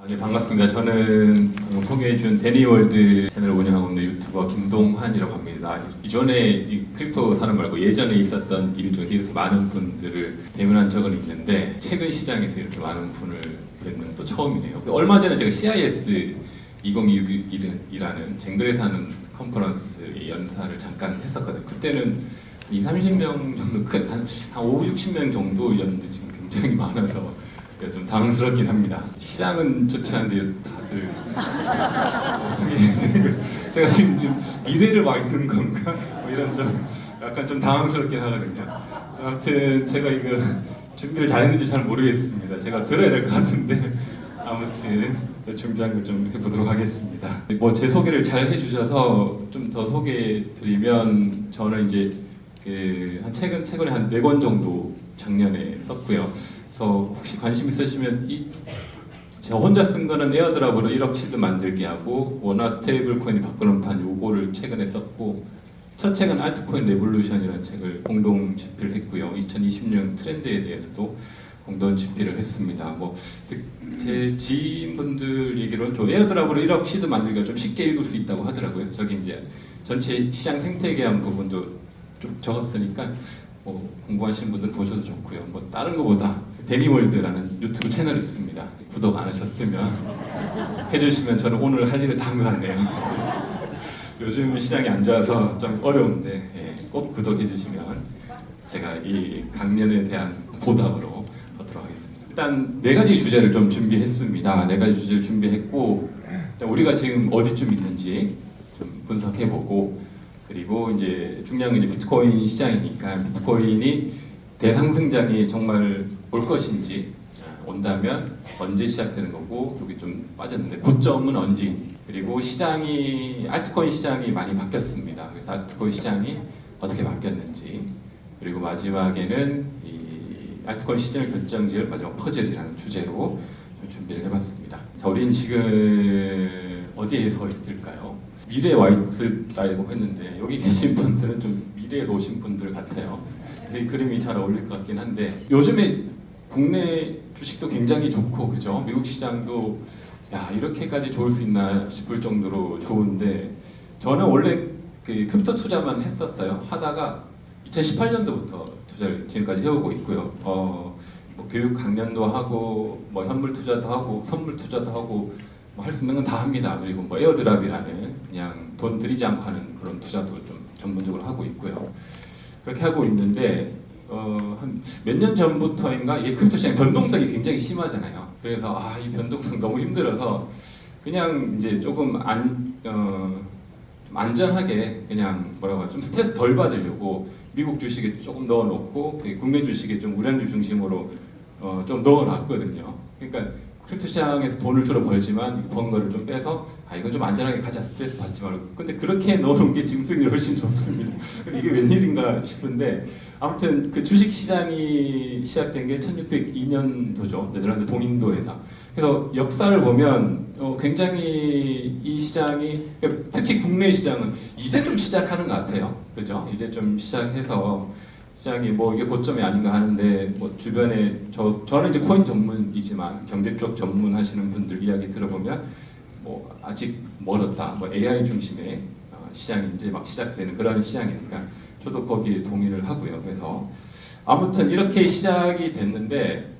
네, 반갑습니다. 저는 소개해준 데니월드 채널을 운영하고 있는 유튜버 김동환이라고 합니다. 기존에 이 크립토 산업 말고 예전에 있었던 일 중에서 이렇게 많은 분들을 대면한 적은 있는데 최근 시장에서 이렇게 많은 분을 뵙는 또 처음이네요. 얼마 전에 제가 CIS 2021이라는 쟁글에서 하는 컨퍼런스의 연사를 잠깐 했었거든요. 그때는 30명 정도, 한 5, 60명 정도였는데 지금 굉장히 많아서 좀 당황스럽긴 합니다. 시장은 좋지 않은데 다들 어떻게 제가 지금 좀 미래를 와 있는 건가? 뭐 이런 좀 약간 좀 당황스럽긴 하거든요. 아무튼 제가 이거 준비를 잘했는지 잘 모르겠습니다. 제가 들어야 될 것 같은데 아무튼 준비한 걸 좀 해보도록 하겠습니다. 뭐 제 소개를 잘 해주셔서 좀 더 소개드리면 저는 이제 한 최근에 한 4권 정도 작년에 썼고요. 그래서 혹시 관심 있으시면 저 혼자 쓴 거는 에어드랍으로 1억 시드 만들기 하고 원화 스테이블 코인이 바꾸는 판 요거를 최근에 썼고 첫 책은 알트코인 레볼루션이라는 책을 공동 집필을 했고요. 2020년 트렌드에 대해서도 공동 집필을 했습니다. 뭐 제 지인분들 얘기로는 좀 에어드랍으로 1억 시드 만들기가 좀 쉽게 읽을 수 있다고 하더라고요. 저기 이제 전체 시장 생태계에 대한 부분도 좀 적었으니까 뭐 궁금하신 분들 보셔도 좋고요. 뭐 다른 거보다 데니월드라는 유튜브 채널이 있습니다. 구독 안 하셨으면 해주시면 저는 오늘 할 일을 다 한 것 같네요. 요즘 시장이 안 좋아서 좀 어려운데 꼭 구독해 주시면 제가 이 강연에 대한 보답으로 하도록 하겠습니다. 일단 4가지 주제를 좀 준비했습니다. 4가지 주제를 준비했고 우리가 지금 어디쯤 있는지 좀 분석해보고 그리고 이제 중요한 건 이제 비트코인 시장이니까 비트코인이 대상승장이 정말 올 것인지 온다면 언제 시작되는 거고 여기 좀 빠졌는데 고점은 언제 그리고 시장이 알트코인 시장이 많이 바뀌었습니다. 그래서 알트코인 시장이 어떻게 바뀌었는지 그리고 마지막에는 이 알트코인 시장을 결정지을 마지막 퍼즐이라는 주제로 좀 준비를 해봤습니다. 자, 우리는 지금 어디에 서 있을까요? 미래에 와 있을까라고 했는데 여기 계신 분들은 좀 미래에서 오신 분들 같아요. 근데 이 그림이 잘 어울릴 것 같긴 한데 요즘에 국내 주식도 굉장히 좋고 그죠? 미국 시장도 야 이렇게까지 좋을 수 있나 싶을 정도로 좋은데 저는 원래 그 크립토 투자만 했었어요. 하다가 2018년도부터 투자를 지금까지 해오고 있고요. 뭐 교육 강연도 하고 뭐 현물 투자도 하고 선물 투자도 하고 뭐 할 수 있는 건 다 합니다. 그리고 뭐 에어드랍이라는 그냥 돈 들이지 않고 하는 그런 투자도 좀 전문적으로 하고 있고요. 그렇게 하고 있는데 한 몇 년 전부터인가 이게 크립토 시장 변동성이 굉장히 심하잖아요. 그래서 이 변동성 너무 힘들어서 그냥 이제 조금 좀 안전하게 그냥 뭐라고 하죠? 좀 스트레스 덜 받으려고 미국 주식에 조금 넣어놓고 국내 주식에 좀 우량주 중심으로 좀 넣어놨거든요. 그러니까 크립토 시장에서 돈을 주로 벌지만 번 거를 좀 빼서 이건 좀 안전하게 가자 스트레스 받지 말고 근데 그렇게 넣어놓은 게 지금 수익률이 훨씬 좋습니다. 근데 이게 웬일인가 싶은데 아무튼 그 주식 시장이 시작된 게 1602년도죠. 네덜란드 동인도 회사. 그래서 역사를 보면 굉장히 이 시장이 특히 국내 시장은 이제 좀 시작하는 것 같아요. 그죠? 이제 좀 시작해서 시장이 뭐 이게 고점이 아닌가 하는데 뭐 주변에 저는 이제 코인 전문이지만 경제 쪽 전문하시는 분들 이야기 들어보면 뭐 아직 멀었다. 뭐 AI 중심의 시장이 이제 막 시작되는 그런 시장이니까 저도 거기에 동의를 하고요. 그래서 아무튼 이렇게 시작이 됐는데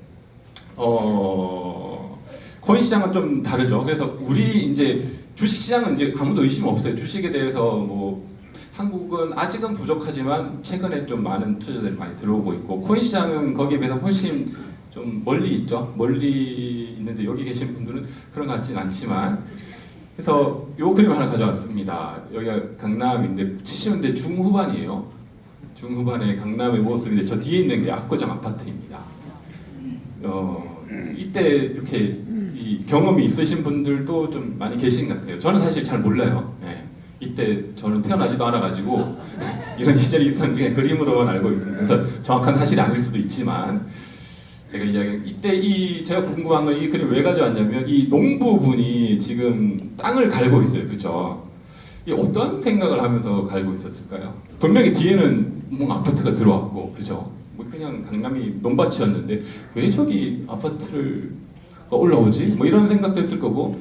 코인 시장은 좀 다르죠. 그래서 우리 이제 주식 시장은 이제 아무도 의심 없어요. 주식에 대해서 뭐 한국은 아직은 부족하지만 최근에 좀 많은 투자들이 많이 들어오고 있고 코인 시장은 거기에 비해서 훨씬 좀 멀리 있죠. 멀리 있는데 여기 계신 분들은 그런 것 같진 않지만 그래서 요 그림 하나 가져왔습니다. 여기가 강남인데 70년대 중후반이에요. 중후반의 강남의 모습인데 저 뒤에 있는 게 압구정 아파트입니다. 이때 이렇게 이 경험이 있으신 분들도 좀 많이 계신 것 같아요. 저는 사실 잘 몰라요. 이때 저는 태어나지도 않아가지고 이런 시절이 있었는지 그냥 그림으로만 알고 있습니다. 그래서 정확한 사실이 아닐 수도 있지만 제가 이때 제가 궁금한 건 이 그림 왜 가져왔냐면 이 농부분이 지금 땅을 갈고 있어요. 그죠? 이 어떤 생각을 하면서 갈고 있었을까요? 분명히 뒤에는 뭔가 아파트가 들어왔고 그죠? 뭐 그냥 강남이 논밭이었는데 왜 저기 아파트를 올라오지? 뭐 이런 생각도 했을 거고,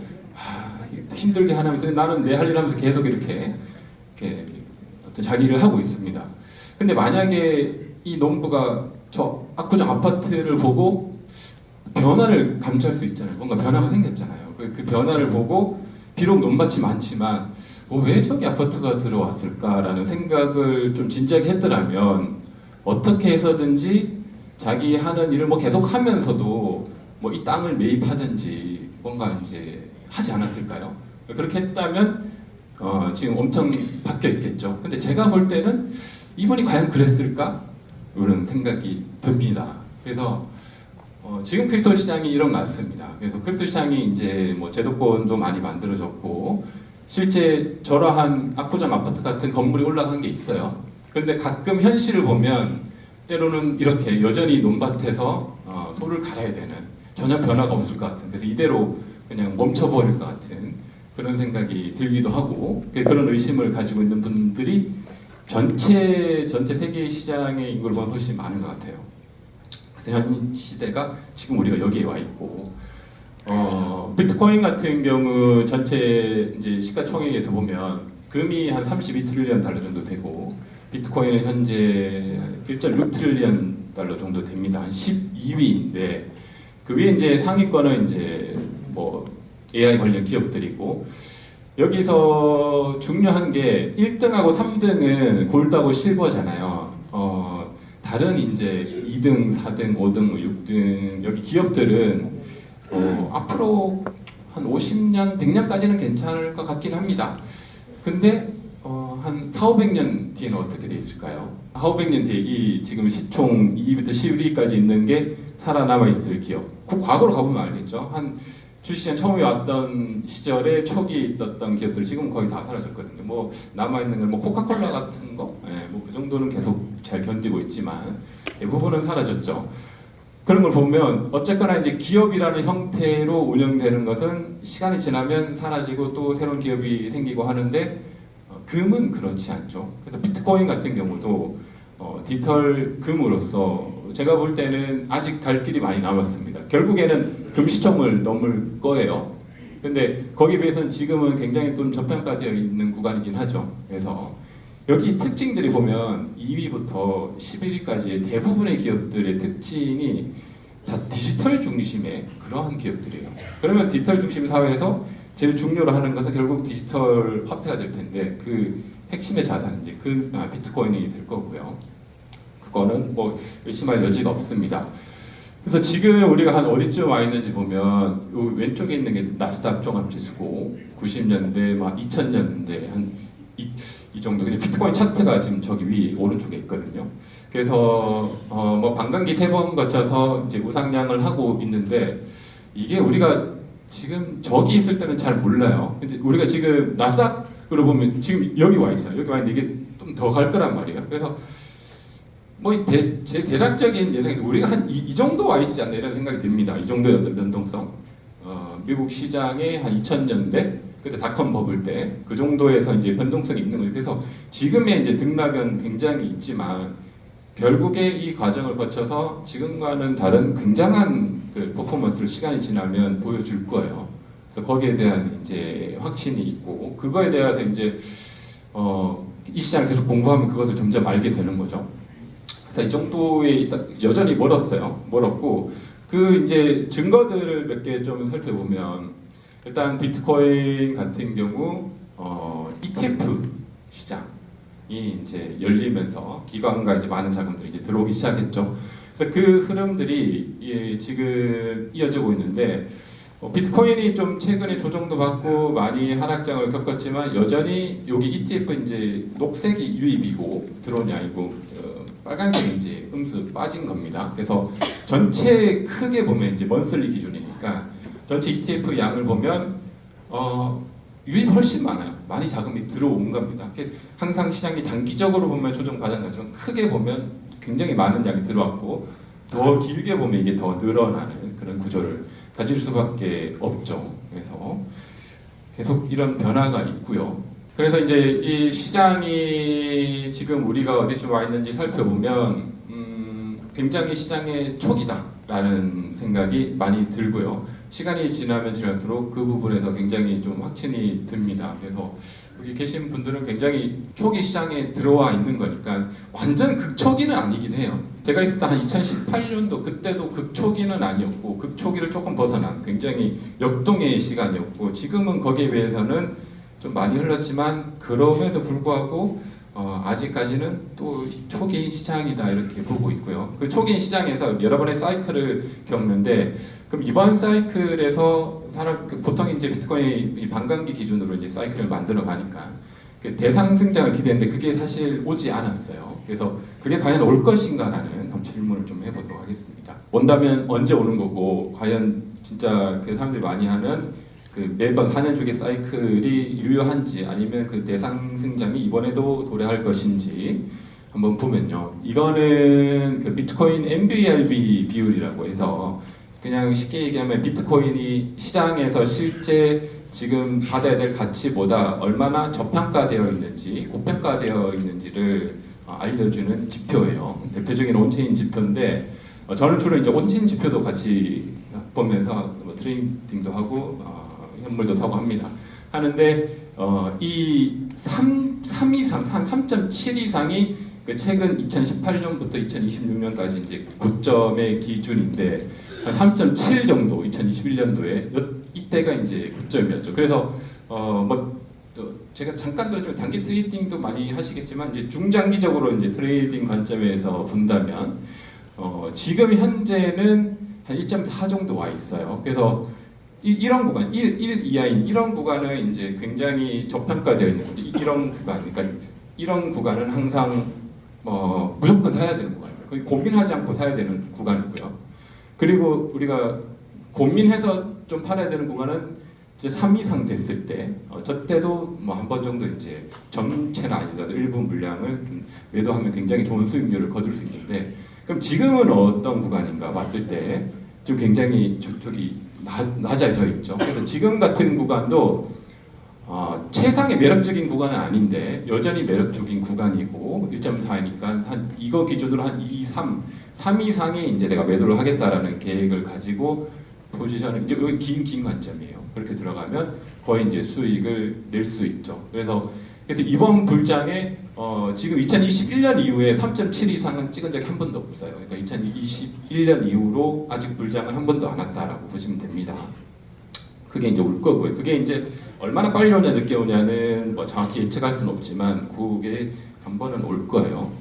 힘들게 하면서 나는 내 할 일 하면서 계속 이렇게 어떤 자기 일을 하고 있습니다. 근데 만약에 이 농부가 저 압구정 아파트를 보고 변화를 감지할 수 있잖아요. 뭔가 변화가 생겼잖아요. 그 변화를 보고 비록 논밭이 많지만 왜 저기 아파트가 들어왔을까라는 생각을 좀 진지하게 했더라면 어떻게 해서든지 자기 하는 일을 뭐 계속 하면서도 뭐 이 땅을 매입하든지 뭔가 이제 하지 않았을까요? 그렇게 했다면 지금 엄청 바뀌어 있겠죠. 근데 제가 볼 때는 이분이 과연 그랬을까? 이런 생각이 듭니다. 그래서 지금 크립토 시장이 이런 것 같습니다. 그래서 크립토 시장이 이제 뭐 제도권도 많이 만들어졌고 실제 저러한 압구정 아파트 같은 건물이 올라간 게 있어요. 근데 가끔 현실을 보면 때로는 이렇게 여전히 논밭에서 소를 갈아야 되는 전혀 변화가 없을 것 같은, 그래서 이대로 그냥 멈춰버릴 것 같은 그런 생각이 들기도 하고, 그런 의심을 가지고 있는 분들이 전체 세계 시장의 인구를 보면 훨씬 많은 것 같아요. 그래서 현 시대가 지금 우리가 여기에 와 있고, 비트코인 같은 경우 전체 이제 시가총액에서 보면 금이 한 32트릴리언 달러 정도 되고, 비트코인은 현재 1.6트릴리언 달러 정도 됩니다. 한 12위인데 그 위에 이제 상위권은 이제 뭐 AI 관련 기업들이고, 여기서 중요한 게 1등하고 3등은 골드하고 실버잖아요. 다른 이제 2등, 4등, 5등, 6등 여기 기업들은 앞으로 한 50년, 100년까지는 괜찮을 것 같긴 합니다. 근데 한 4, 500년 뒤에는 어떻게 돼 있을까요? 4, 500년 뒤에 이 지금 시총 2위부터 10위까지 있는 게 살아남아 있을 기업. 그 과거로 가보면 알겠죠. 한 주식시장 처음에 왔던 시절에 초기에 있었던 기업들 지금 거의 다 사라졌거든요. 뭐 남아 있는 건 뭐 코카콜라 같은 거, 뭐 그 정도는 계속 잘 견디고 있지만 대부분은 사라졌죠. 그런 걸 보면 어쨌거나 이제 기업이라는 형태로 운영되는 것은 시간이 지나면 사라지고 또 새로운 기업이 생기고 하는데 금은 그렇지 않죠. 그래서 비트코인 같은 경우도 디지털 금으로서 제가 볼 때는 아직 갈 길이 많이 남았습니다. 결국에는 금시총을 넘을 거예요. 근데 거기에 비해서는 지금은 굉장히 좀 저평가되어 있는 구간이긴 하죠. 그래서 여기 특징들이 보면 2위부터 11위까지의 대부분의 기업들의 특징이 다 디지털 중심의 그러한 기업들이에요. 그러면 디지털 중심 사회에서 제일 중요로 하는 것은 결국 디지털 화폐가 될 텐데 그 핵심의 자산은 이제 비트코인이 될 거고요. 그거는 뭐 의심할 여지가 없습니다. 그래서 지금 우리가 한 어디쯤 와 있는지 보면 요 왼쪽에 있는 게 나스닥 종합지수고 90년대, 막 2000년대 한 이 정도. 근데 비트코인 차트가 지금 저기 위 오른쪽에 있거든요. 그래서 뭐 반감기 3번 거쳐서 이제 우상향을 하고 있는데 이게 우리가 지금 저기 있을 때는 잘 몰라요. 근데 우리가 지금 나스닥으로 보면 지금 여기 와 있어요. 여기 와 있는데 이게 좀 더 갈 거란 말이에요. 그래서 뭐 제 대략적인 예상이 우리가 한 이 정도 와 있지 않나 이런 생각이 듭니다. 이 정도의 어떤 변동성. 미국 시장의 한 2000년대 그때 닷컴 버블 때 그 정도에서 이제 변동성이 있는 거죠. 그래서 지금의 이제 등락은 굉장히 있지만 결국에 이 과정을 거쳐서 지금과는 다른 굉장한 그 퍼포먼스를 시간이 지나면 보여줄 거예요. 그래서 거기에 대한 이제 확신이 있고 그거에 대해서 이제 이 시장을 계속 공부하면 그것을 점점 알게 되는 거죠. 그래서 이 정도에 여전히 멀었고 그 이제 증거들을 몇 개 좀 살펴보면 일단 비트코인 같은 경우 ETF 시장이 이제 열리면서 기관과 이제 많은 자금들이 이제 들어오기 시작했죠. 그래서 그 흐름들이 지금 이어지고 있는데 비트코인이 좀 최근에 조정도 받고 많이 하락장을 겪었지만 여전히 여기 ETF 이제 녹색이 유입이고 드론이 아니고 빨간색이 이제 음수 빠진 겁니다. 그래서 전체 크게 보면 이제 먼슬리 기준이니까 전체 ETF 양을 보면 유입 훨씬 많아요. 많이 자금이 들어온 겁니다. 항상 시장이 단기적으로 보면 조정 과정이지만 크게 보면 굉장히 많은 양이 들어왔고 더 길게 보면 이게 더 늘어나는 그런 구조를 가질 수밖에 없죠. 그래서 계속 이런 변화가 있고요. 그래서 이제 이 시장이 지금 우리가 어디쯤 와 있는지 살펴보면 굉장히 시장의 초기다라는 생각이 많이 들고요. 시간이 지나면 지날수록 그 부분에서 굉장히 좀 확신이 듭니다. 그래서 여기 계신 분들은 굉장히 초기 시장에 들어와 있는 거니까 완전 극초기는 아니긴 해요. 제가 있을 때 한 2018년도 그때도 극초기는 아니었고 극초기를 조금 벗어난 굉장히 역동의 시간이었고 지금은 거기에 비해서는 좀 많이 흘렀지만 그럼에도 불구하고 아직까지는 또 초기인 시장이다 이렇게 보고 있고요. 그 초기인 시장에서 여러 번의 사이클을 겪는데 그럼 이번 사이클에서 보통 이제 비트코인이 반감기 기준으로 이제 사이클을 만들어 가니까 그 대상승장을 기대했는데 그게 사실 오지 않았어요. 그래서 그게 과연 올 것인가라는 한번 질문을 좀 해보도록 하겠습니다. 온다면 언제 오는 거고 과연 진짜 그 사람들이 많이 하는 그 매번 4년 주기 사이클이 유효한지 아니면 그 대상승장이 이번에도 도래할 것인지 한번 보면요. 이거는 그 비트코인 MBRV 비율이라고 해서 그냥 쉽게 얘기하면 비트코인이 시장에서 실제 지금 받아야 될 가치보다 얼마나 저평가되어 있는지 고평가되어 있는지를 알려주는 지표예요. 대표적인 온체인 지표인데 저는 주로 이제 온체인 지표도 같이 보면서 뭐 트레이딩도 하고 현물도 사고 합니다. 하는데 이 3 이상, 한 3.7 이상이 그 최근 2018년부터 2026년까지 이제 고점의 기준인데 한 3.7 정도 2021년도에 이때가 이제 고점이었죠. 그래서 제가 잠깐 들었지만 단기 트레이딩도 많이 하시겠지만 이제 중장기적으로 이제 트레이딩 관점에서 본다면 지금 현재는 한 1.4 정도 와 있어요. 그래서 이런 구간, 1 이하인 이런 구간은 이제 굉장히 저평가되어 있는 거죠. 이런 구간, 그러니까 이런 구간은 항상 무조건 사야 되는 구간입니다. 거의 고민하지 않고 사야 되는 구간이고요. 그리고 우리가 고민해서 좀 팔아야 되는 구간은 이제 3 이상 됐을 때, 저 때도 뭐 한 번 정도 이제 전체는 아니더라도 일부 물량을 좀 매도하면 굉장히 좋은 수익률을 거둘 수 있는데, 그럼 지금은 어떤 구간인가 봤을 때 좀 굉장히 저기 낮아져 있죠. 그래서 지금 같은 구간도 최상의 매력적인 구간은 아닌데 여전히 매력적인 구간이고 1.4이니까 한 이거 기준으로 한 3 이상에 이제 내가 매도를 하겠다라는 계획을 가지고 포지션을 이제 여기 긴 관점이에요. 그렇게 들어가면 거의 이제 수익을 낼 수 있죠. 그래서 이번 불장에 지금 2021년 이후에 3.7 이상은 찍은 적이 한 번도 없어요. 그러니까 2021년 이후로 아직 불장은 한 번도 안 왔다라고 보시면 됩니다. 그게 이제 올 거고요. 그게 이제 얼마나 빨리 오냐 늦게 오냐는 뭐 정확히 예측할 수는 없지만 그게 한 번은 올 거예요.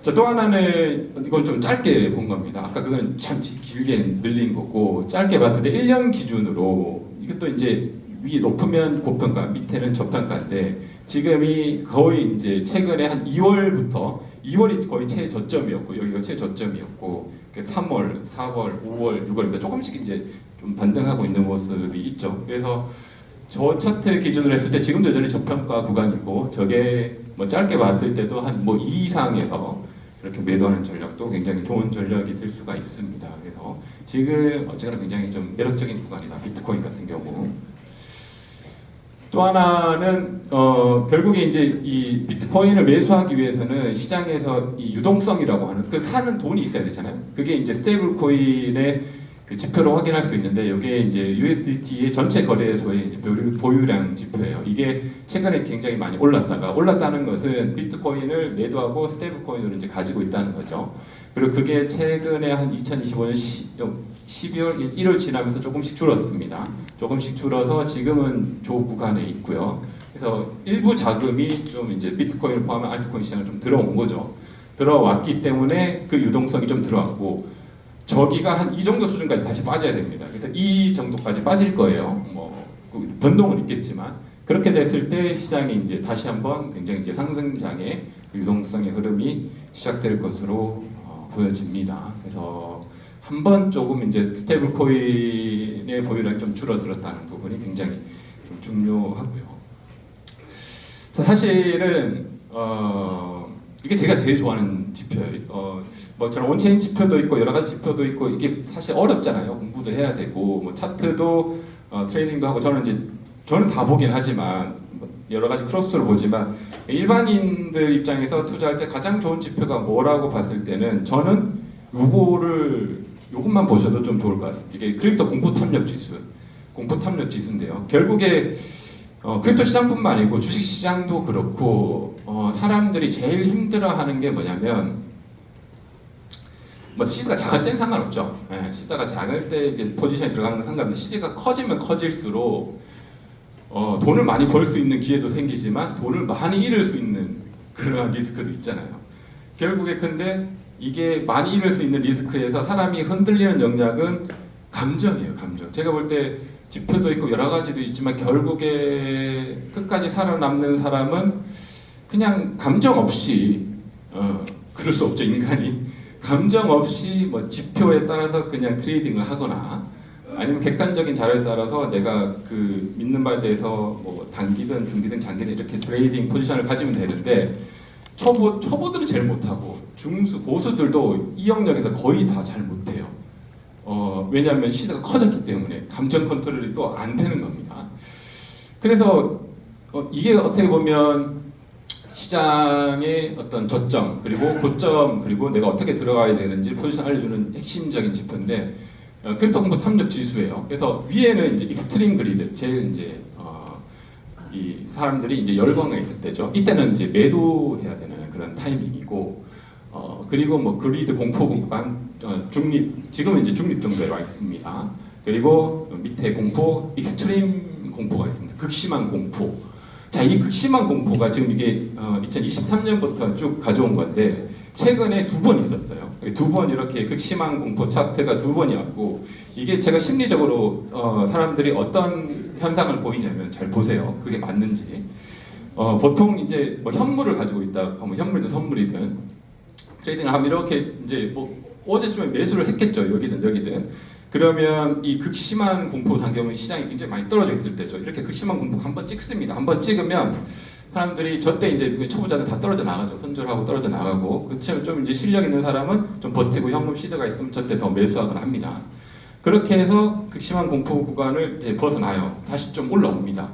자, 또 하나는 이건 좀 짧게 본 겁니다. 아까 그건 참 길게 늘린 거고 짧게 봤을 때 1년 기준으로 이것도 이제 위에 높으면 고평가, 밑에는 저평가인데 지금이 거의 이제 최근에 한 2월이 거의 최저점이었고 여기가 최저점이었고 3월, 4월, 5월, 6월입니다. 조금씩 이제 좀 반등하고 있는 모습이 있죠. 그래서 저 차트 기준으로 했을 때 지금도 여전히 저평가 구간이고 저게 뭐 짧게 봤을 때도 한 뭐 2 이상에서 이렇게 매도하는 전략도 굉장히 좋은 전략이 될 수가 있습니다. 그래서 지금 어쨌거나 굉장히 좀 매력적인 구간이다. 비트코인 같은 경우. 또 하나는 결국에 이제 이 비트코인을 매수하기 위해서는 시장에서 이 유동성이라고 하는 그 사는 돈이 있어야 되잖아요. 그게 이제 스테이블 코인의 그 지표로 확인할 수 있는데 이게 이제 USDT의 전체 거래소의 이제 보유량 지표예요. 이게 최근에 굉장히 많이 올랐다는 것은 비트코인을 매도하고 스테이블 코인으로 이제 가지고 있다는 거죠. 그리고 그게 최근에 한 2025년 12월, 1월 지나면서 조금씩 줄었습니다. 조금씩 줄어서 지금은 조 구간에 있고요. 그래서 일부 자금이 좀 이제 비트코인을 포함한 알트코인 시장을 좀 들어온 거죠. 들어왔기 때문에 그 유동성이 좀 들어왔고 저기가 한 이 정도 수준까지 다시 빠져야 됩니다. 그래서 이 정도까지 빠질 거예요. 뭐 변동은 있겠지만 그렇게 됐을 때 시장이 이제 다시 한번 굉장히 이제 상승장의 유동성의 흐름이 시작될 것으로 보여집니다. 그래서 한번 조금 이제 스테이블 코인의 보유량이 좀 줄어들었다는 부분이 굉장히 좀 중요하고요. 사실은 이게 제가 제일 좋아하는 지표예요. 뭐 저는 온체인 지표도 있고 여러 가지 지표도 있고 이게 사실 어렵잖아요. 공부도 해야 되고 뭐 차트도 트레이딩도 하고 저는 다 보긴 하지만 여러 가지 크로스로 보지만 일반인들 입장에서 투자할 때 가장 좋은 지표가 뭐라고 봤을 때는 저는 요거를 이것만 보셔도 좀 좋을 것 같습니다. 이게 크립토 공포 탐력 지수, 공포 탐력 지수인데요. 결국에 크립토 시장뿐만 아니고 주식 시장도 그렇고 사람들이 제일 힘들어하는 게 뭐냐면 뭐 시드가 작을 땐 상관없죠. 예, 시드가 작을 때 이제 포지션에 들어가는 건 상관없는데 시드가 커지면 커질수록 돈을 많이 벌 수 있는 기회도 생기지만 돈을 많이 잃을 수 있는 그런 리스크도 있잖아요. 결국에 근데 이게 많이 잃을 수 있는 리스크에서 사람이 흔들리는 영역은 감정이에요. 감정. 제가 볼 때 지표도 있고 여러 가지도 있지만 결국에 끝까지 살아남는 사람은 그냥 감정 없이 그럴 수 없죠. 인간이 감정 없이 뭐 지표에 따라서 그냥 트레이딩을 하거나 아니면 객관적인 자료에 따라서 내가 그 믿는 바에 대해서 뭐 단기든 중기든 장기든 이렇게 트레이딩 포지션을 가지면 되는데 초보들은 제일 못하고 중수 고수들도 이 영역에서 거의 다 잘 못해요. 왜냐하면 시대가 커졌기 때문에 감정 컨트롤이 또 안 되는 겁니다. 그래서 이게 어떻게 보면 시장의 어떤 저점 그리고 고점 그리고 내가 어떻게 들어가야 되는지 포지션 알려주는 핵심적인 지표인데 크립토 공포 탐력 지수예요. 그래서 위에는 이제 익스트림 그리드 제일 이제 이 사람들이 이제 열광에 있을 때죠. 이때는 이제 매도해야 되는 그런 타이밍이고 그리고 뭐 그리드 공포 구간 중립 지금은 이제 중립 정도에 와 있습니다. 그리고 밑에 공포 익스트림 공포가 있습니다. 극심한 공포. 자, 이 극심한 공포가 지금 이게 2023년부터 쭉 가져온 건데 최근에 2번 있었어요. 2번 이렇게 극심한 공포 차트가 2번이었고 이게 제가 심리적으로 사람들이 어떤 현상을 보이냐면 잘 보세요. 그게 맞는지. 보통 이제 뭐 현물을 가지고 있다 하면 현물이든 선물이든 트레이딩을 하면 이렇게 이제 뭐 어제쯤에 매수를 했겠죠. 여기든 그러면 이 극심한 공포 당겨면 시장이 굉장히 많이 떨어져 있을 때죠. 이렇게 극심한 공포 한번 찍습니다. 한번 찍으면 사람들이 저때 이제 초보자들 다 떨어져 나가죠. 손절하고 떨어져 나가고 그치만 좀 이제 실력 있는 사람은 좀 버티고 현금 시드가 있으면 저때 더 매수하거나 합니다. 그렇게 해서 극심한 공포 구간을 이제 벗어나요. 다시 좀 올라옵니다.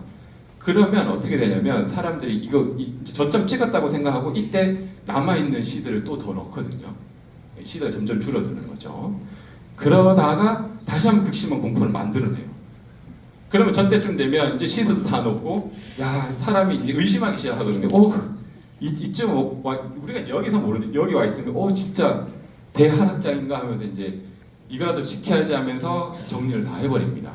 그러면 어떻게 되냐면 사람들이 이거 저점 찍었다고 생각하고 이때 남아있는 시드를 또 더 넣거든요. 시드가 점점 줄어드는 거죠. 그러다가 다시 한번 극심한 공포를 만들어내요. 그러면 저때쯤 되면 이제 시드도 다 넣고 야 사람이 이제 의심하기 시작하거든요. 이쯤 우리가 여기서 모르는데 여기 와 있으면 진짜 대하락장인가 하면서 이제 이거라도 지켜야지 하면서 정리를 다 해버립니다.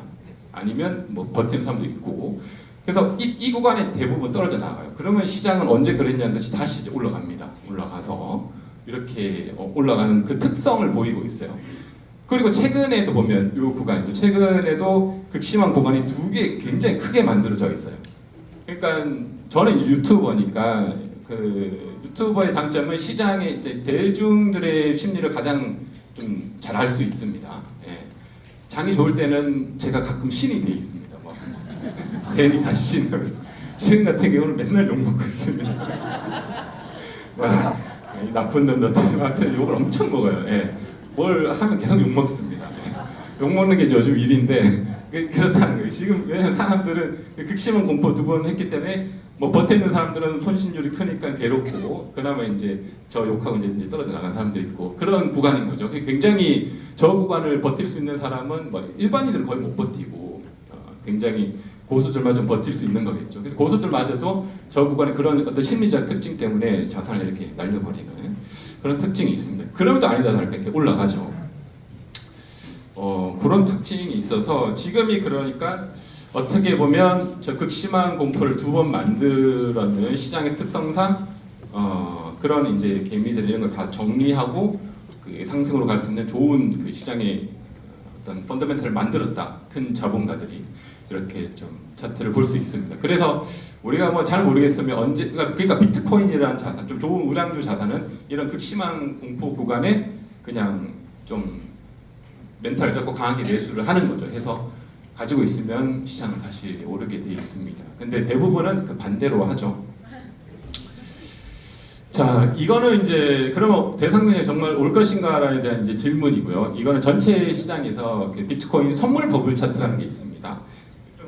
아니면 뭐 버티는 사람도 있고 그래서 이 구간에 대부분 떨어져 나가요. 그러면 시장은 언제 그랬냐는 듯이 다시 이제 올라갑니다. 올라가서 이렇게 올라가는 그 특성을 보이고 있어요. 그리고 최근에도 보면 이 구간이죠. 최근에도 극심한 구간이 2개 굉장히 크게 만들어져 있어요. 그러니까 저는 이제 유튜버니까 그 유튜버의 장점은 시장의 이제 대중들의 심리를 가장 좀 잘 알 수 있습니다. 예. 장이 좋을 때는 제가 가끔 신이 돼 있습니다. 뭐. 괜히 다시 신 같은 경우는 맨날 욕 먹고 있습니다. 이 나쁜 놈들 욕을 엄청 먹어요. 예. 뭘 하면 계속 욕 먹습니다. 욕 먹는 게 요즘 일인데 그렇다는 거예요. 지금 왜냐면 사람들은 극심한 공포 2번 했기 때문에 뭐 버티는 사람들은 손실률이 크니까 괴롭고 그나마 이제 저 욕하고 이제 떨어져 나간 사람도 있고 그런 구간인 거죠. 굉장히 저 구간을 버틸 수 있는 사람은 뭐 일반인들은 거의 못 버티고 굉장히 고수들만 좀 버틸 수 있는 거겠죠. 그래서 고수들마저도 저 구간에 그런 어떤 심리적 특징 때문에 자산을 이렇게 날려버리는 그런 특징이 있습니다. 그러면 또 아니다 다를까 이렇게 올라가죠. 그런 특징이 있어서 지금이 그러니까 어떻게 보면 저 극심한 공포를 2번 만들었는 시장의 특성상 그런 이제 개미들 이런 걸 다 정리하고 그 상승으로 갈 수 있는 좋은 그 시장의 어떤 펀더멘털을 만들었다. 큰 자본가들이 이렇게 좀 차트를 볼 수 있습니다. 그래서 우리가 뭐 잘 모르겠으면 언제 그러니까 비트코인이라는 자산, 좀 좋은 우량주 자산은 이런 극심한 공포 구간에 그냥 좀 멘탈 잡고 강하게 매수를 하는 거죠. 해서 가지고 있으면 시장은 다시 오르게 돼 있습니다. 근데 대부분은 그 반대로 하죠. 자, 이거는 이제 그러면 대상성이 정말 올 것인가라는 대한 이제 질문이고요. 이거는 전체 시장에서 그 비트코인 선물 버블 차트라는 게 있습니다. 좀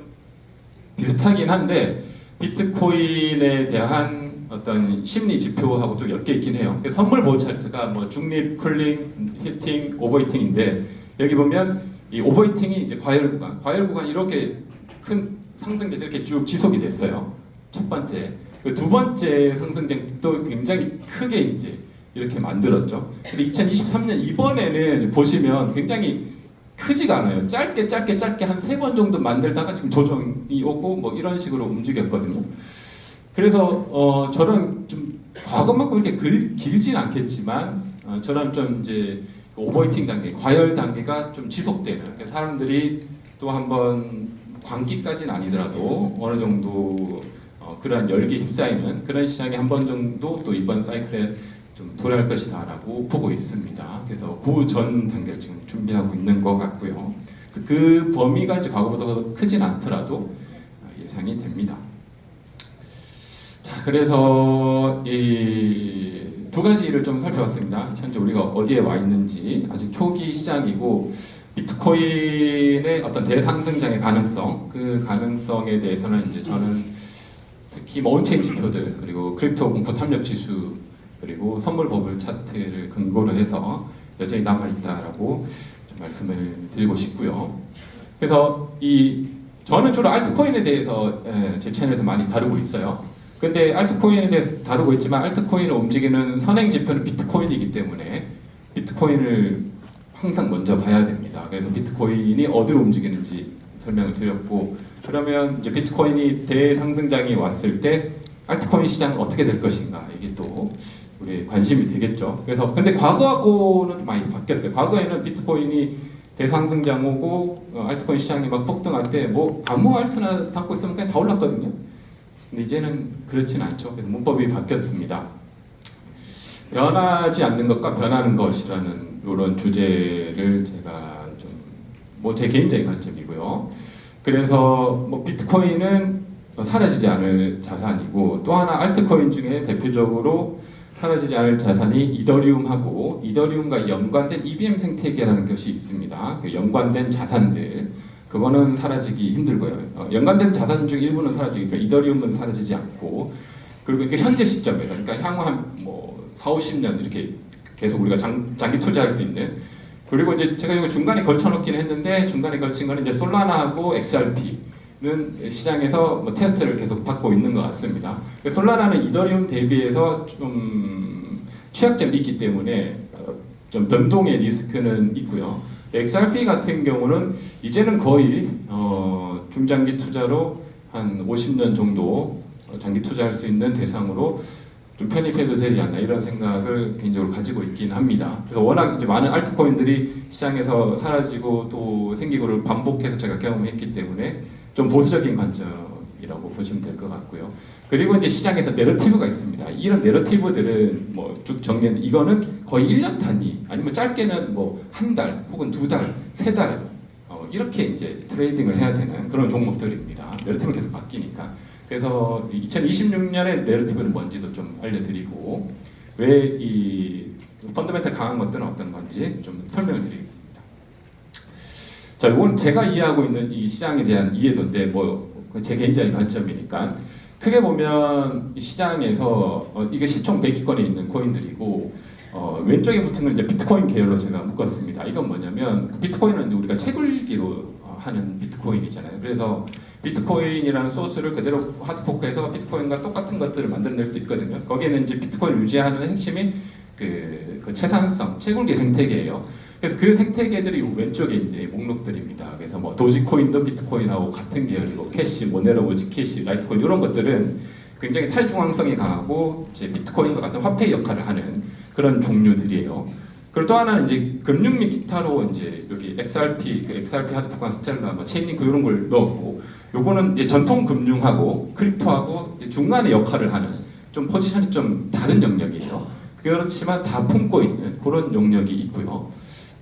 비슷하긴 한데 비트코인에 대한 어떤 심리 지표하고 좀 엮여 있긴 해요. 선물 버블 차트가 뭐 중립, 쿨링, 히팅, 오버히팅인데 여기 보면 이 오버히팅이 이제 과열 구간 이렇게 큰 상승들이 이렇게 쭉 지속이 됐어요. 첫 번째. 그 두 번째 상승장도 굉장히 크게 이제 이렇게 만들었죠. 근데 2023년 이번에는 보시면 굉장히 크지가 않아요. 짧게 한 3번 정도 만들다가 지금 조정이 오고 뭐 이런 식으로 움직였거든요. 그래서 저는 좀 과거만큼 이렇게 길진 않겠지만 저는 좀 이제 오버히팅 단계, 과열 단계가 좀 지속되는, 사람들이 또 한번 광기까지는 아니더라도 어느 정도 그러한 열기에 휩싸이는 그런 시장이 한 번 정도 또 이번 사이클에 좀 도래할 것이다라고 보고 있습니다. 그래서 그 전 단계를 지금 준비하고 있는 것 같고요. 그 범위가 이제 과거보다 크진 않더라도 예상이 됩니다. 자, 그래서 이 두 가지를 좀 살펴봤습니다. 현재 우리가 어디에 와 있는지, 아직 초기 시장이고 비트코인의 어떤 대상승장의 가능성, 그 가능성에 대해서는 이제 저는 특히 온체인 지표들, 그리고 크립토 공포 탐욕 지수, 그리고 선물 버블 차트를 근거로 해서 여전히 남아있다라고 좀 말씀을 드리고 싶고요. 그래서 저는 주로 알트코인에 대해서 제 채널에서 많이 다루고 있어요. 근데 알트코인에 대해서 다루고 있지만 알트코인을 움직이는 선행 지표는 비트코인이기 때문에 비트코인을 항상 먼저 봐야 됩니다. 그래서 비트코인이 어디로 움직이는지 설명을 드렸고, 그러면 이제 비트코인이 대상승장이 왔을 때 알트코인 시장은 어떻게 될 것인가, 이게 또 우리의 관심이 되겠죠. 그래서 근데 과거하고는 좀 많이 바뀌었어요. 과거에는 비트코인이 대상승장 오고 알트코인 시장이 막 폭등할 때 뭐 아무 알트나 담고 있으면 그냥 다 올랐거든요. 근데 이제는 그렇진 않죠. 그래서 문법이 바뀌었습니다. 변하지 않는 것과 변하는 것이라는 이런 주제를 제가 좀 뭐 제 개인적인 관점이고요. 그래서 뭐 비트코인은 사라지지 않을 자산이고, 또 하나 알트코인 중에 대표적으로 사라지지 않을 자산이 이더리움하고 이더리움과 연관된 EVM 생태계라는 것이 있습니다. 그 연관된 자산들, 그거는 사라지기 힘들고요. 연관된 자산 중 일부는 사라지니까 이더리움은 사라지지 않고, 그리고 이렇게 현재 시점에서, 그러니까 향후 한 뭐 4, 50년 이렇게 계속 우리가 장기 투자할 수 있는, 그리고 이제 제가 이거 중간에 걸쳐놓기는 했는데, 중간에 걸친 거는 이제 솔라나하고 XRP는 시장에서 뭐 테스트를 계속 받고 있는 것 같습니다. 솔라나는 이더리움 대비해서 좀 취약점이 있기 때문에 좀 변동의 리스크는 있고요. XRP 같은 경우는 이제는 거의 중장기 투자로 한 50년 정도 장기 투자할 수 있는 대상으로 좀 편입해도 되지 않나, 이런 생각을 개인적으로 가지고 있긴 합니다. 그래서 워낙 이제 많은 알트코인들이 시장에서 사라지고 또 생기고를 반복해서 제가 경험했기 때문에 좀 보수적인 관점이라고 보시면 될 것 같고요. 그리고 이제 시장에서 내러티브가 있습니다. 이런 내러티브들은 뭐 쭉 정리는, 이거는 거의 1년 단위, 아니면 짧게는 뭐 한 달 혹은 2달, 3달 이렇게 이제 트레이딩을 해야 되는 그런 종목들입니다. 내러티브는 계속 바뀌니까. 그래서 2026년의 내러티브는 뭔지도 좀 알려드리고, 왜 이 펀더멘탈 강한 것들은 어떤 건지 좀 설명을 드리겠습니다. 자, 이건 제가 이해하고 있는 이 시장에 대한 이해도인데, 뭐 제 개인적인 관점이니까, 크게 보면 시장에서 이게 시총 100위권에 있는 코인들이고, 왼쪽에 붙은 건 이제 비트코인 계열로 제가 묶었습니다. 이건 뭐냐면, 비트코인은 우리가 채굴기로 하는 비트코인이잖아요. 그래서 비트코인이라는 소스를 그대로 하드포크해서 비트코인과 똑같은 것들을 만들어낼 수 있거든요. 거기에는 이제 비트코인을 유지하는 핵심이 그 채산성, 채굴기 생태계예요. 그래서 그 생태계들이 왼쪽에 이제 목록들입니다. 그래서 뭐 도지코인도 비트코인하고 같은 계열이고, 캐시, 모네로, 지캐시, 라이트코인 이런 것들은 굉장히 탈중앙성이 강하고 이제 비트코인과 같은 화폐 역할을 하는 그런 종류들이에요. 그리고 또 하나는 이제 금융 및 기타로 이제 여기 XRP, XRP 하드포크한 스텔라, 뭐 체인링크 이런 걸 넣었고, 요거는 이제 전통 금융하고 크립토하고 중간에 역할을 하는 좀 포지션이 좀 다른 영역이에요. 그렇지만 다 품고 있는 그런 영역이 있고요.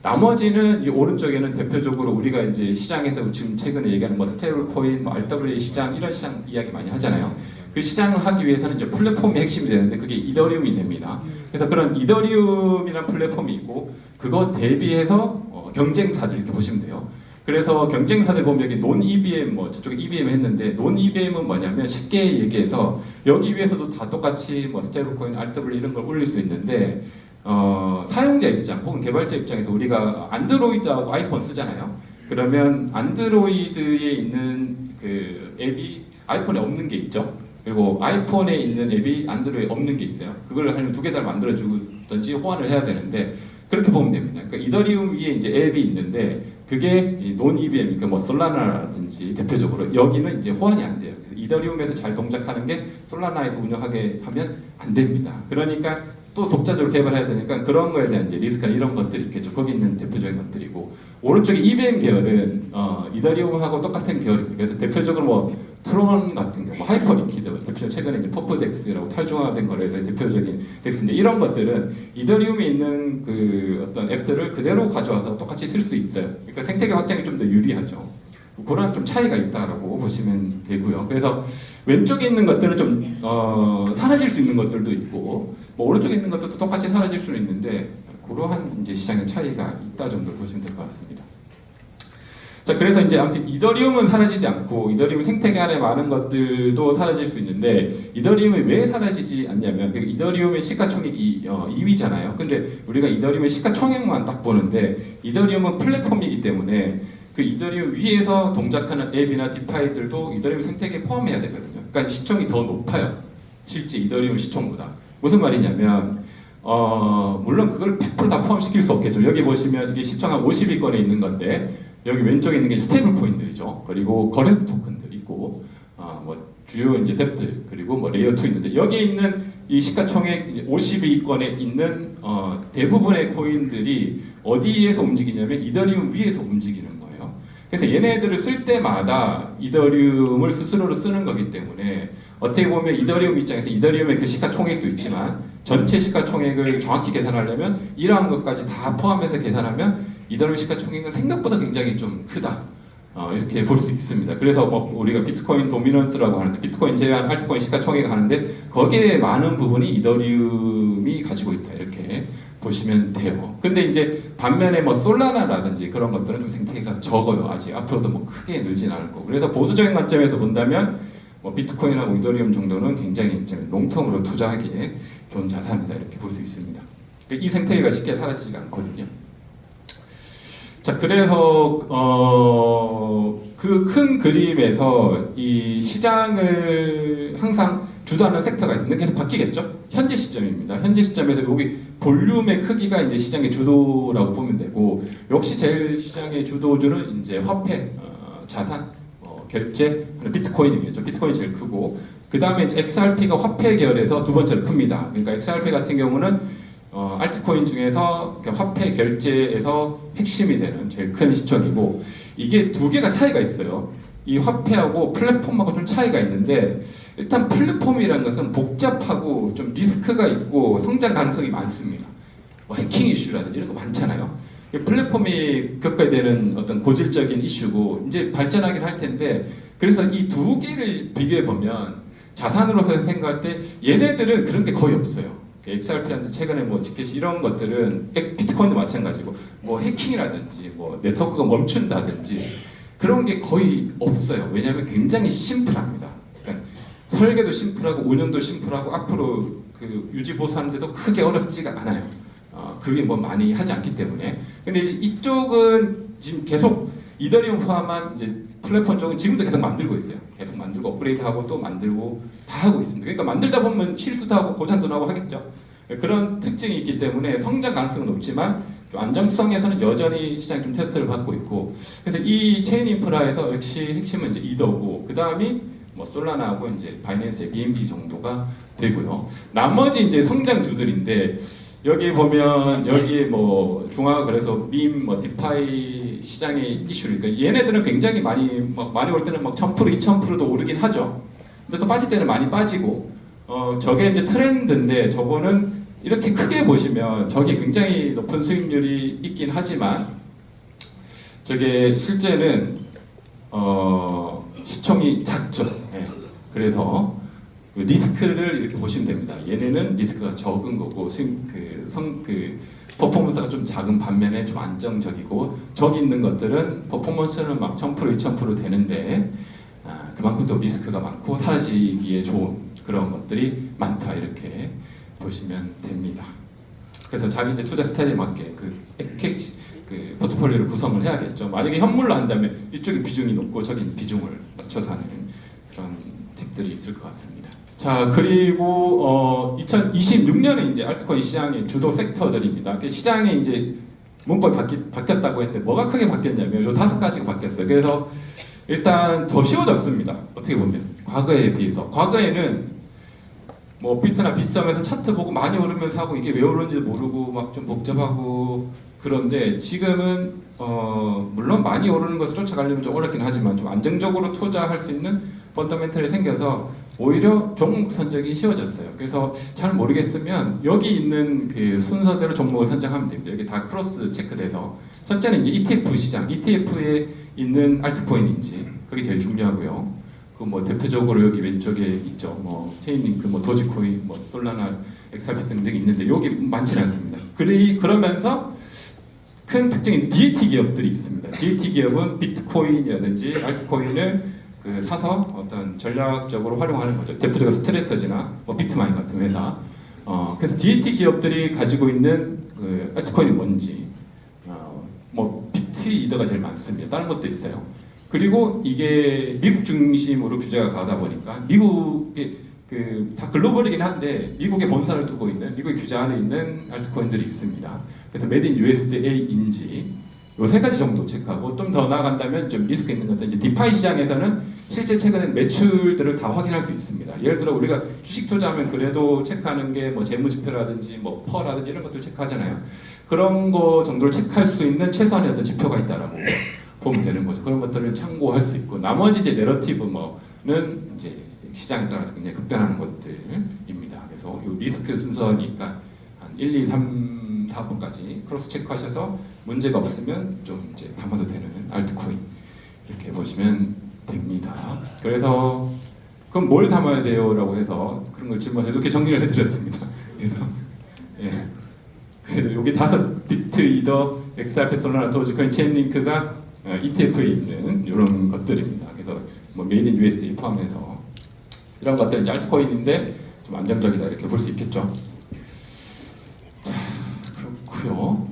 나머지는 이 오른쪽에는 대표적으로 우리가 이제 시장에서 지금 최근에 얘기하는 뭐 스테이블 코인, 뭐 RWA 시장, 이런 시장 이야기 많이 하잖아요. 그 시장을 하기 위해서는 이제 플랫폼이 핵심이 되는데, 그게 이더리움이 됩니다. 그래서 그런 이더리움이라는 플랫폼이 있고, 그거 대비해서 경쟁사들 이렇게 보시면 돼요. 그래서 경쟁사들 보면 여기 논 EBM, 뭐 저쪽에 EBM 했는데, 논 EBM은 뭐냐면 쉽게 얘기해서 여기 위에서도 다 똑같이 뭐 스테이블 코인, RWA 이런 걸 올릴 수 있는데, 사용자 입장 혹은 개발자 입장에서 우리가 안드로이드하고 아이폰 쓰잖아요. 그러면 안드로이드에 있는 그 앱이 아이폰에 없는 게 있죠. 그리고 아이폰에 있는 앱이 안드로이드에 없는 게 있어요. 그걸 하려면 두 개 다 만들어주든지 호환을 해야 되는데 그렇게 보면 됩니다. 그러니까 이더리움 위에 이제 앱이 있는데 그게 논 EVM, 그러니까 뭐 솔라나라든지 대표적으로 여기는 이제 호환이 안 돼요. 그래서 이더리움에서 잘 동작하는 게 솔라나에서 운영하게 하면 안 됩니다. 그러니까 또 독자적으로 개발해야 되니까 그런 거에 대한 이제 리스크나 이런 것들이 있겠죠. 거기 있는 대표적인 것들이고 오른쪽에 EVM 계열은 이더리움하고 똑같은 계열입니다. 그래서 대표적으로 뭐 트론 같은 거, 뭐 하이퍼리퀴드, 대표적으로 최근에 이제 퍼프덱스라고 탈중화된 거래에서 대표적인 덱스인데 이런 것들은 이더리움에 있는 그 어떤 앱들을 그대로 가져와서 똑같이 쓸 수 있어요. 그러니까 생태계 확장이 좀 더 유리하죠. 그런 좀 차이가 있다라고 보시면 되고요. 그래서 왼쪽에 있는 것들은 좀 사라질 수 있는 것들도 있고, 뭐 오른쪽에 있는 것들도 똑같이 사라질 수는 있는데 그러한 이제 시장의 차이가 있다 정도로 보시면 될 것 같습니다. 자, 그래서 이제 아무튼 이더리움은 사라지지 않고 이더리움 생태계 안에 많은 것들도 사라질 수 있는데 이더리움이 왜 사라지지 않냐면 이더리움의 시가총액이 2위잖아요. 근데 우리가 이더리움의 시가총액만 딱 보는데 이더리움은 플랫폼이기 때문에 그 이더리움 위에서 동작하는 앱이나 디파이들도 이더리움 생태계에 포함해야 되거든요. 그러니까 시총이 더 높아요. 실제 이더리움 시총보다. 무슨 말이냐면 물론 그걸 100%다 포함시킬 수 없겠죠. 여기 보시면 이게 시총 한 50위권에 있는 건데 여기 왼쪽에 있는 게 스테이블 코인들이죠. 그리고 거렌스 토큰들 있고 뭐 주요 이제 뎁들 그리고 뭐 레이어 2 있는데 여기에 있는 이 시가총액 50위권에 있는 대부분의 코인들이 어디에서 움직이냐면 이더리움 위에서 움직이는 거예요. 그래서 얘네들을 쓸 때마다 이더리움을 스스로로 쓰는 거기 때문에 어떻게 보면 이더리움 입장에서 이더리움의 그 시가총액도 있지만 전체 시가총액을 정확히 계산하려면 이러한 것까지 다 포함해서 계산하면 이더리움 시가총액은 생각보다 굉장히 좀 크다. 이렇게 볼 수 있습니다. 그래서 뭐 우리가 비트코인 도미넌스라고 하는데 비트코인 제한 알트코인 시가총액 하는데 거기에 많은 부분이 이더리움이 가지고 있다. 이렇게 보시면 돼요. 근데 이제 반면에 뭐 솔라나라든지 그런 것들은 좀 생태계가 적어요. 아직 앞으로도 뭐 크게 늘진 않을 거고. 그래서 보수적인 관점에서 본다면 뭐 비트코인하고 이더리움 정도는 굉장히 이제 롱텀으로 투자하기에 좋은 자산이다. 이렇게 볼 수 있습니다. 이 생태계가 쉽게 사라지지 않거든요. 자, 그래서 그 큰 그림에서 이 시장을 항상 주도하는 섹터가 있습니다. 계속 바뀌겠죠? 현재 시점입니다. 현재 시점에서 여기 볼륨의 크기가 이제 시장의 주도라고 보면 되고, 역시 제일 시장의 주도주는 이제 화폐, 자산, 결제, 비트코인이겠죠. 비트코인이 제일 크고, 그 다음에 XRP가 화폐 계열에서 두 번째로 큽니다. 그러니까 XRP 같은 경우는 알트코인 중에서 화폐 결제에서 핵심이 되는 제일 큰 시총이고 이게 두 개가 차이가 있어요. 이 화폐하고 플랫폼하고 좀 차이가 있는데 일단 플랫폼이라는 것은 복잡하고 좀 리스크가 있고 성장 가능성이 많습니다. 뭐 해킹 이슈라든지 이런 거 많잖아요. 플랫폼이 겪어야 되는 어떤 고질적인 이슈고 이제 발전하긴 할 텐데 그래서 이 두 개를 비교해 보면 자산으로서 생각할 때 얘네들은 그런 게 거의 없어요. XRP한테 최근에 뭐 티켓이 이런 것들은 비트코인도 마찬가지고 뭐 해킹이라든지 뭐 네트워크가 멈춘다든지 그런 게 거의 없어요. 왜냐하면 굉장히 심플합니다. 그러니까 설계도 심플하고 운영도 심플하고 앞으로 그 유지 보수하는데도 크게 어렵지가 않아요. 그게 뭐 많이 하지 않기 때문에. 근데 이제 이쪽은 지금 계속 이더리움 포함한 이제 플랫폼 쪽은 지금도 계속 만들고 있어요. 계속 만들고 업그레이드하고 또 만들고 다 하고 있습니다. 그러니까 만들다 보면 실수도 하고 고장도 나고 하겠죠. 그런 특징이 있기 때문에 성장 가능성은 높지만 좀 안정성에서는 여전히 시장이 좀 테스트를 받고 있고 그래서 이 체인 인프라에서 역시 핵심은 이제 이더고 그 다음이 뭐 솔라나하고 이제 바이낸스의 BNB 정도가 되고요. 나머지 이제 성장주들인데 여기 보면 여기에 뭐 중화가 그래서 밈, 뭐 디파이 시장의 이슈니까 얘네들은 굉장히 많이 올 때는 막 1000%, 2000%도 오르긴 하죠. 근데 또 빠질 때는 많이 빠지고 저게 이제 트렌드인데 저거는 이렇게 크게 보시면 저게 굉장히 높은 수익률이 있긴 하지만 저게 실제는 시총이 작죠. 네. 그래서 리스크를 이렇게 보시면 됩니다. 얘네는 리스크가 적은 거고 퍼포먼스가 좀 작은 반면에 좀 안정적이고 저기 있는 것들은 퍼포먼스는 막 1000%, 2000% 되는데 그만큼 또 리스크가 많고 사라지기에 좋은 그런 것들이 많다 이렇게 보시면 됩니다. 그래서 자기 이제 투자 스타일에 맞게 그 포트폴리오를 구성을 해야겠죠. 만약에 현물로 한다면 이쪽에 비중이 높고 저기 비중을 맞춰서 하는 그런 팁들이 있을 것 같습니다. 자, 그리고 2026년에 이제 알트코인 시장의 주도 섹터들입니다. 시장에 이제 문법이 바뀌었다고 했는데 뭐가 크게 바뀌었냐면 요 5가지가 바뀌었어요. 그래서 일단 더 쉬워졌습니다. 어떻게 보면 과거에 비해서. 과거에는 뭐 비트나 비썸에서 차트 보고 많이 오르면서 하고 이게 왜 오르는지 모르고 막 좀 복잡하고 그런데 지금은 물론 많이 오르는 것을 쫓아가려면 좀 어렵긴 하지만 좀 안정적으로 투자할 수 있는 펀더멘털이 생겨서 오히려 종목 선정이 쉬워졌어요. 그래서 잘 모르겠으면 여기 있는 그 순서대로 종목을 선정하면 됩니다. 여기 다 크로스 체크돼서 첫째는 이제 ETF 시장, ETF에 있는 알트코인인지 그게 제일 중요하고요. 그 뭐 대표적으로 여기 왼쪽에 있죠. 뭐 체인링크, 뭐 도지코인, 뭐 솔라나, 엑살피 등등이 있는데 여기 많지는 않습니다. 그러면서 큰 특징이 DAT 기업들이 있습니다. DAT 기업은 비트코인이라든지 알트코인을 사서 어떤 전략적으로 활용하는 거죠. 대표적으로 스트레터지나 뭐 비트마인 같은 회사. 그래서 DAT 기업들이 가지고 있는 그 알트코인이 뭔지, 뭐 비트이더가 제일 많습니다. 다른 것도 있어요. 그리고 이게 미국 중심으로 규제가 가다 보니까 미국이 다 글로벌이긴 한데 미국에 본사를 두고 있는 미국의 규제 안에 있는 알트코인들이 있습니다. 그래서 메이드 인 USA인지 요 3가지 정도 체크하고 좀 더 나아간다면 좀 리스크 있는 것들 이제 디파이 시장에서는 실제 최근에 매출들을 다 확인할 수 있습니다. 예를 들어 우리가 주식 투자하면 그래도 체크하는 게 뭐 재무지표라든지 뭐 퍼라든지 이런 것들 체크하잖아요. 그런 거 정도를 체크할 수 있는 최소한의 어떤 지표가 있다라고 보면 되는 거죠. 그런 것들을 참고할 수 있고 나머지 이제 내러티브 뭐는 이제 시장에 따라서 굉장히 급변하는 것들입니다. 그래서 이 리스크 순서니까 한 1, 2, 3, 4번까지 크로스 체크하셔서 문제가 없으면 좀 이제 담아도 되는 알트코인 이렇게 보시면 됩니다. 그래서 그럼 뭘 담아야 돼요라고 해서 그런 걸 질문해서 이렇게 정리를 해드렸습니다. 그래서 예. 그래도 여기 5 비트 이더 XRP 솔라나 도지코인 체인링크가 ETF에 있는 이런 것들입니다. 그래서 뭐 메이드 인 USA 포함해서 이런 것들은 이제 알트코인인데 좀 안정적이다 이렇게 볼 수 있겠죠. 자, 그렇고요.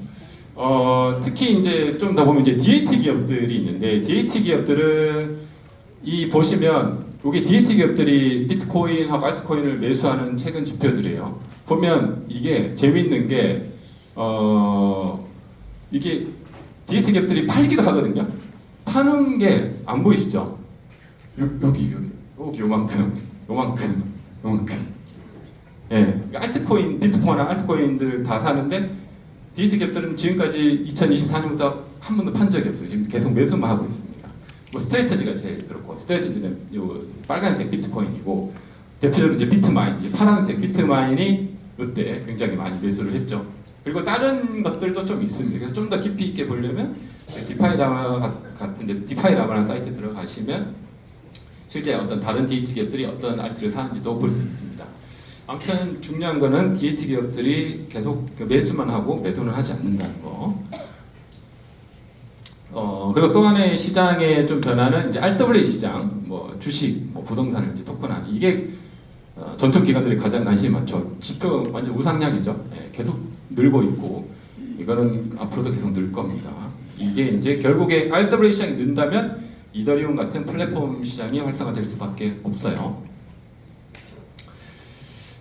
특히 이제 좀 더 보면 이제 DAT 기업들이 있는데 DAT 기업들은 이 보시면 이게 DAT 기업들이 비트코인하고 알트코인을 매수하는 최근 지표들이에요. 보면 이게 재미있는 게 이게 DAT 기업들이 팔기도 하거든요. 파는 게 안 보이시죠? 여기 요만큼. 예, 알트코인, 비트코인이나 알트코인들을 다 사는데 DAT 기업들은 지금까지 2024년부터 한 번도 판 적이 없어요. 지금 계속 매수만 하고 있습니다. 뭐 스트레이터지가 제일 그렇고 스트레이터지는 요 빨간색 비트코인이고 대표적으로 이제 비트마인, 이제 파란색 비트마인이 이때 굉장히 많이 매수를 했죠. 그리고 다른 것들도 좀 있습니다. 그래서 좀 더 깊이 있게 보려면 디파이라마 같은 디파이라마라는 사이트 들어가시면 실제 어떤 다른 DAT 기업들이 어떤 알트를 사는지도 볼 수 있습니다. 아무튼 중요한 거는 DAT 기업들이 계속 매수만 하고 매도는 하지 않는다는 거. 그리고 또 하나의 시장의 좀 변화는 이제 RWA 시장, 뭐 주식, 뭐 부동산, 이제 토큰화 이게 전통 기관들이 가장 관심이 많죠. 지표 완전 우상향이죠. 예, 계속 늘고 있고 이거는 앞으로도 계속 늘 겁니다. 이게 이제 결국에 RWA 시장이 는다면 이더리움 같은 플랫폼 시장이 활성화될 수밖에 없어요.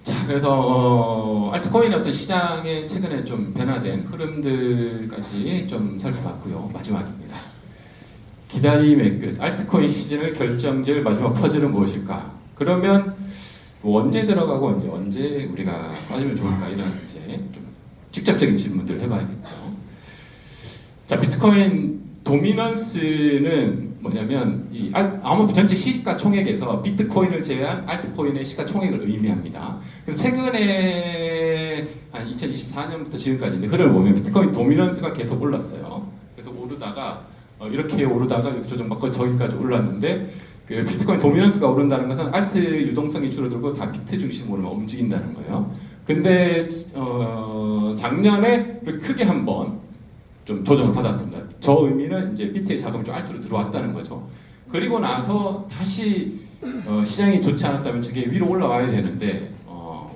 자, 그래서 알트코인의 어떤 시장의 최근에 좀 변화된 흐름들까지 좀 살펴봤고요. 마지막입니다. 기다림의 끝. 알트코인 시즌을 결정질 마지막 퍼즐은 무엇일까? 그러면 뭐 언제 들어가고 언제 우리가 빠지면 좋을까? 이런 이제 좀 직접적인 질문들을 해봐야겠죠. 자, 비트코인 도미넌스는 뭐냐면 아무 전체 시가총액에서 비트코인을 제외한 알트코인의 시가총액을 의미합니다. 그래서 최근에 한 2024년부터 지금까지 흐름을 보면 비트코인 도미넌스가 계속 올랐어요. 그래서 오르다가 이렇게 오르다가 이렇게 조정받고 저기까지 올랐는데 그 비트코인 도미넌스가 오른다는 것은 알트 유동성이 줄어들고 다 비트 중심으로만 움직인다는 거예요. 근데 작년에 크게 한번 좀 조정을 받았습니다. 저 의미는 이제 비트의 자금이 좀 알트로 들어왔다는 거죠. 그리고 나서 다시 시장이 좋지 않았다면 저게 위로 올라와야 되는데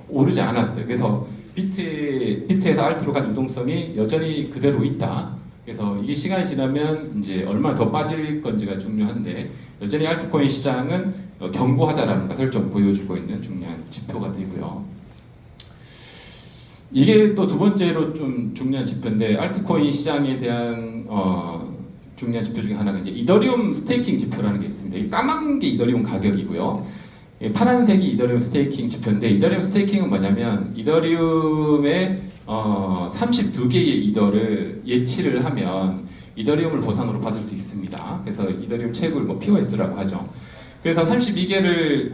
오르지 않았어요. 그래서 비트에서 알트로 간 유동성이 여전히 그대로 있다. 그래서 이게 시간이 지나면 이제 얼마나 더 빠질 건지가 중요한데 여전히 알트코인 시장은 견고하다라는 것을 좀 보여주고 있는 중요한 지표가 되고요. 이게 또 두 번째로 좀 중요한 지표인데 알트코인 시장에 대한 중요한 지표 중에 하나가 이제 이더리움 스테이킹 지표라는 게 있습니다. 이 까만 게 이더리움 가격이고요. 파란색이 이더리움 스테이킹 지표인데 이더리움 스테이킹은 뭐냐면 이더리움의 32개의 이더를 예치를 하면 이더리움을 보상으로 받을 수 있습니다. 그래서 이더리움 채굴 뭐 POS라고 하죠. 그래서 32개를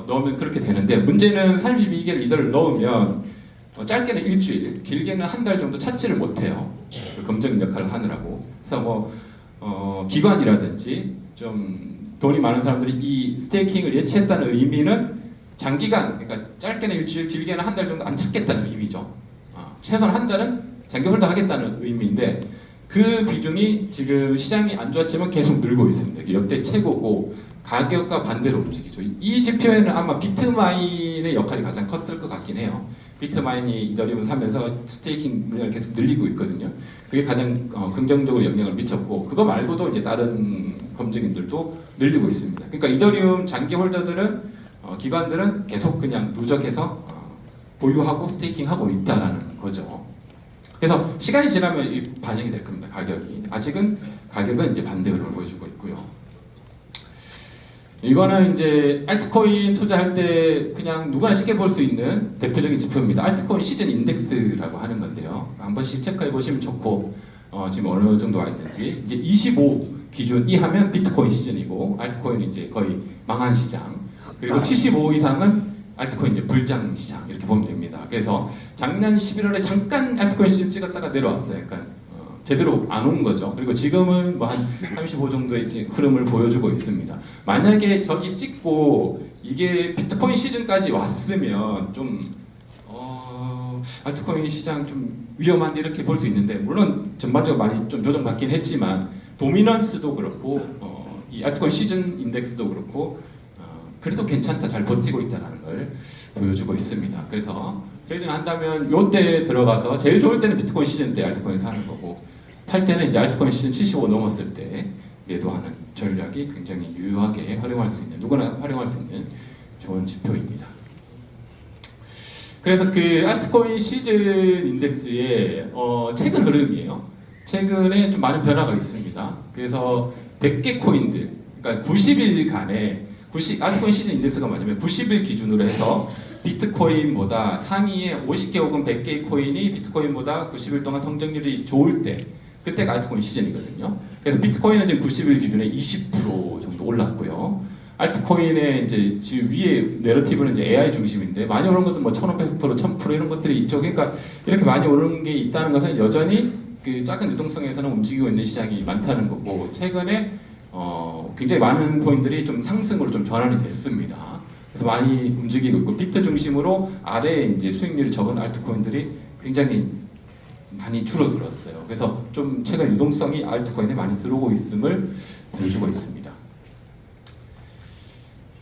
넣으면 그렇게 되는데 문제는 32개를 이더를 넣으면 짧게는 일주일, 길게는 한 달 정도 찾지를 못해요. 그 검증 역할을 하느라고. 그래서 뭐 기관이라든지 좀 돈이 많은 사람들이 이 스테이킹을 예치했다는 의미는 장기간, 그러니까 짧게는 일주일, 길게는 한 달 정도 안 찾겠다는 의미죠. 최소한 한 달은 장기 홀더 하겠다는 의미인데 그 비중이 지금 시장이 안 좋았지만 계속 늘고 있습니다. 역대 최고고 가격과 반대로 움직이죠. 이 지표에는 아마 비트마인의 역할이 가장 컸을 것 같긴 해요. 비트마인이 이더리움 사면서 스테이킹 물량을 계속 늘리고 있거든요. 그게 가장 긍정적으로 영향을 미쳤고 그거 말고도 이제 다른 검증인들도 늘리고 있습니다. 그러니까 이더리움 장기 홀더들은 기관들은 계속 그냥 누적해서 보유하고 스테이킹하고 있다라는 거죠. 그래서 시간이 지나면 반영이 될 겁니다. 가격이 아직은 가격은 이제 반대 흐름을 보여주고 있고요. 이거는 이제 알트코인 투자할 때 그냥 누구나 쉽게 볼 수 있는 대표적인 지표입니다. 알트코인 시즌 인덱스라고 하는 건데요. 한 번씩 체크해 보시면 좋고 지금 어느 정도 와 있는지 이제 25 기준 이하면 비트코인 시즌이고 알트코인이 이제 거의 망한 시장 그리고 75 이상은 알트코인 이제 불장 시장 이렇게 보면 됩니다. 그래서 작년 11월에 잠깐 알트코인 시즌 찍었다가 내려왔어요. 약간 제대로 안 온 거죠. 그리고 지금은 뭐 한 35 정도의 이제 흐름을 보여주고 있습니다. 만약에 저기 찍고 이게 비트코인 시즌까지 왔으면 좀 알트코인 시장 좀 위험한데 이렇게 볼 수 있는데 물론 전반적으로 많이 좀 조정받긴 했지만 도미넌스도 그렇고 이 알트코인 시즌 인덱스도 그렇고 그래도 괜찮다, 잘 버티고 있다는 걸 보여주고 있습니다. 그래서 트레이딩 한다면 요때 들어가서 제일 좋을 때는 비트코인 시즌 때 알트코인 사는 거고 팔 때는 이제 알트코인 시즌 75 넘었을 때 매도하는 전략이 굉장히 유효하게 활용할 수 있는 누구나 활용할 수 있는 좋은 지표입니다. 그래서 그 알트코인 시즌 인덱스의 최근 흐름이에요. 최근에 좀 많은 변화가 있습니다. 그래서 100개 코인들, 그러니까 90일간에 알트코인 시즌 인덱스가 뭐냐면 90일 기준으로 해서 비트코인보다 상위에 50개 혹은 100개의 코인이 비트코인보다 90일 동안 성장률이 좋을 때 그때가 알트코인 시즌이거든요. 그래서 비트코인은 지금 90일 기준에 20% 정도 올랐고요. 알트코인의 이제 지금 위에 내러티브는 이제 AI 중심인데 많이 오른 것도 뭐 1,500%, 1,000% 이런 것들이 있죠. 그러니까 이렇게 많이 오른 게 있다는 것은 여전히 그 작은 유동성에서는 움직이고 있는 시장이 많다는 거고 최근에 굉장히 많은 코인들이 좀 상승으로 좀 전환이 됐습니다. 그래서 많이 움직이고 있고 비트 중심으로 아래에 이제 수익률이 적은 알트코인들이 굉장히 많이 줄어들었어요. 그래서 좀 최근 유동성이 알트코인에 많이 들어오고 있음을 보여주고 있습니다.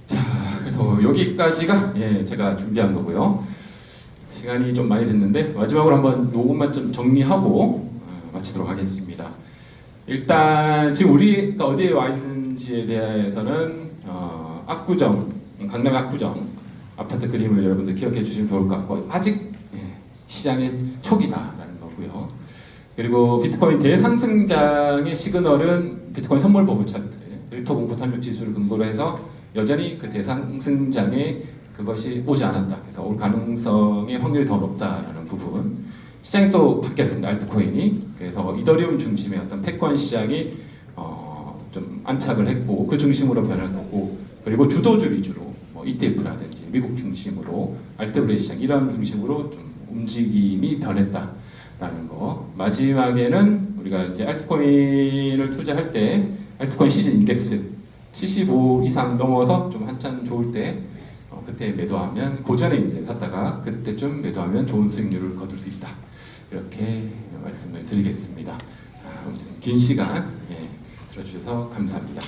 자, 그래서 여기까지가 제가 준비한 거고요. 시간이 좀 많이 됐는데 마지막으로 한번 요것만 좀 정리하고 마치도록 하겠습니다. 일단 지금 우리가 어디에 와 있는지에 대해서는 압구정, 강남 압구정 아파트 그림을 여러분들 기억해 주시면 좋을 것 같고 아직 시장의 초기다라는 거고요. 그리고 비트코인 대상승장의 시그널은 비트코인 선물 보고 차트, 일토 공포 탐욕 지수를 근거로 해서 여전히 그 대상승장에 그것이 오지 않았다. 그래서 올 가능성의 확률이 더 높다라는 부분. 시장이 또 바뀌었습니다. 알트코인이. 그래서 이더리움 중심의 어떤 패권 시장이 좀 안착을 했고 그 중심으로 변할 거고 그리고 주도주 위주로 뭐 ETF라든지 미국 중심으로 RWA 시장 이런 중심으로 좀 움직임이 변했다라는 거. 마지막에는 우리가 이제 알트코인을 투자할 때 알트코인 시즌 인덱스 75 이상 넘어서 좀 한참 좋을 때 그때 매도하면 고전에 이제 샀다가 그때쯤 매도하면 좋은 수익률을 거둘 수 있다. 이렇게 말씀을 드리겠습니다. 아무튼 긴 시간 들어주셔서 감사합니다.